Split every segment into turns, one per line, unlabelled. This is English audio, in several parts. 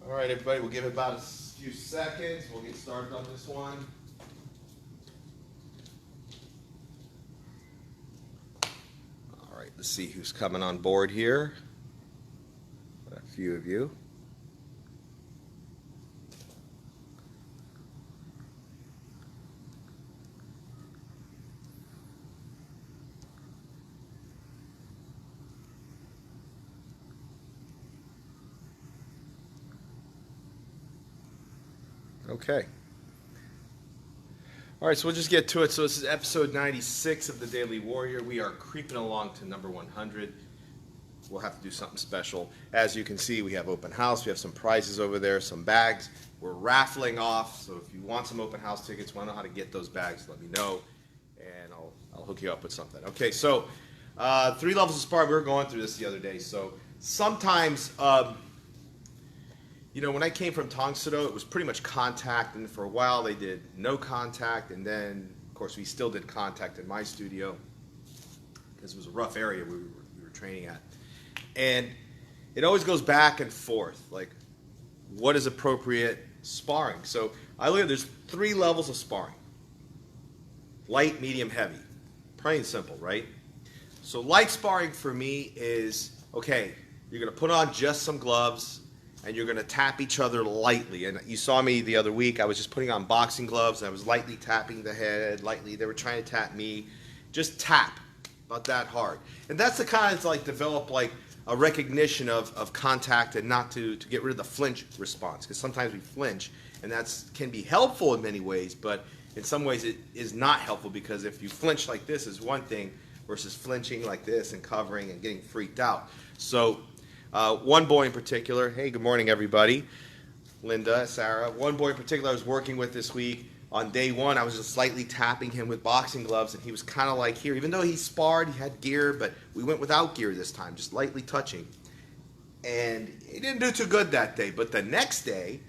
All right, everybody, we'll give it about a few seconds. We'll get started on this one. All right, let's see who's coming on board here. A few of you. Okay. All right, so we'll just get to it. So this is episode 96 of the Daily Warrior. We are creeping along to number 100. We'll have to do something special. As you can see, we have open house. We have some prizes over there, some bags. We're raffling off. So if you want some open house tickets, want to know how to get those bags, let me know, and I'll hook you up with something. Okay, so 3 levels of sparring. We were going through this the other day. So sometimes, you know, when I came from Tang Soo Do, it was pretty much contact, and for a while they did no contact, and then, of course, we still did contact in my studio because it was a rough area we were training at. And it always goes back and forth, like what is appropriate sparring. So I look at there's 3 levels of sparring: light, medium, heavy. Plain and simple, right? So light sparring for me is, okay, you're going to put on just some gloves and you're going to tap each other lightly. And you saw me the other week, I was just putting on boxing gloves and I was lightly tapping the head, lightly. They were trying to tap me. Just tap, not that hard. And that's the kind of like develop like a recognition of contact and not to get rid of the flinch response, because sometimes we flinch, and that can be helpful in many ways, but in some ways it is not helpful, because if you flinch like this is one thing versus flinching like this and covering and getting freaked out. So one boy in particular, hey, good morning everybody, Linda, Sarah, one boy in particular I was working with this week, on day 1 I was just slightly tapping him with boxing gloves, and he was kind of like here, even though he sparred, he had gear, but we went without gear this time, just lightly touching. And he didn't do too good that day, but the next day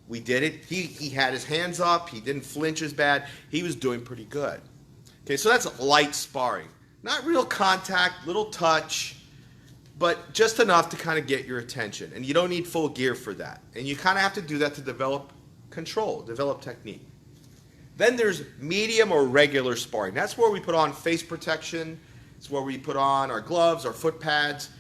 we did it. He had his hands up, he didn't flinch as bad, he was doing pretty good. Okay, so that's light sparring. Not real contact, little touch, but just enough to kind of get your attention. And you don't need full gear for that. And you kind of have to do that to develop control, develop technique. Then there's medium or regular sparring. That's where we put on face protection. It's where we put on our gloves, our foot pads.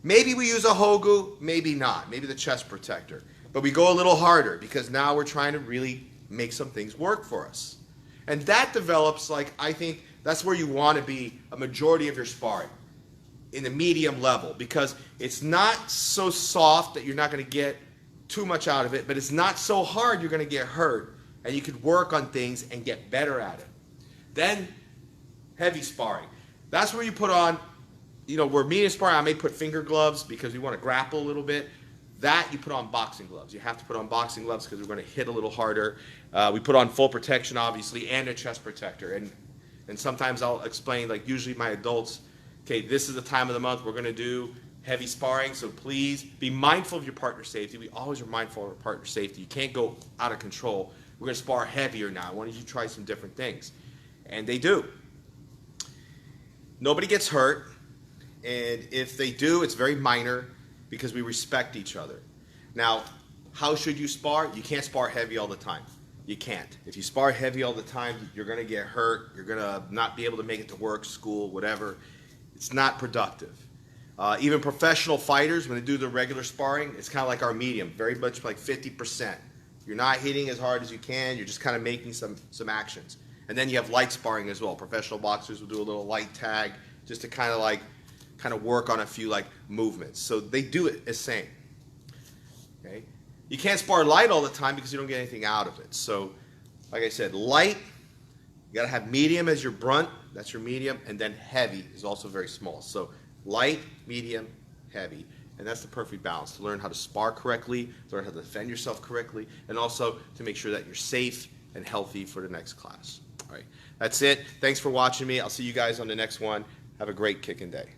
Maybe we use a hogu, maybe not. Maybe the chest protector. But we go a little harder because now we're trying to really make some things work for us. And that develops, like, I think that's where you want to be a majority of your sparring, in the medium level, because it's not so soft that you're not going to get too much out of it, but it's not so hard you're going to get hurt, and you could work on things and get better at it. Then heavy sparring. That's where you put on, you know, where medium sparring, I may put finger gloves because we want to grapple a little bit. That you put on boxing gloves. You have to put on boxing gloves because we're going to hit a little harder. We put on full protection, obviously, and a chest protector. And sometimes I'll explain, like usually my adults, okay, this is the time of the month we're going to do heavy sparring, so please be mindful of your partner safety. We always are mindful of our partner safety. You can't go out of control. We're going to spar heavier now. Why don't you try some different things? And they do. Nobody gets hurt, and if they do, it's very minor because we respect each other. Now, how should you spar? You can't spar heavy all the time. You can't. If you spar heavy all the time, you're going to get hurt. You're going to not be able to make it to work, school, whatever. It's not productive. Even professional fighters, when they do the regular sparring, it's kind of like our medium, very much like 50%. You're not hitting as hard as you can. You're just kind of making some actions. And then you have light sparring as well. Professional boxers will do a little light tag just to kind of work on a few like movements. So they do it the same. Okay? You can't spar light all the time because you don't get anything out of it. So, like I said, light, you got to have medium as your brunt. That's your medium. And then heavy is also very small. So light, medium, heavy. And that's the perfect balance to learn how to spar correctly, to learn how to defend yourself correctly, and also to make sure that you're safe and healthy for the next class. All right. That's it. Thanks for watching me. I'll see you guys on the next one. Have a great kicking day.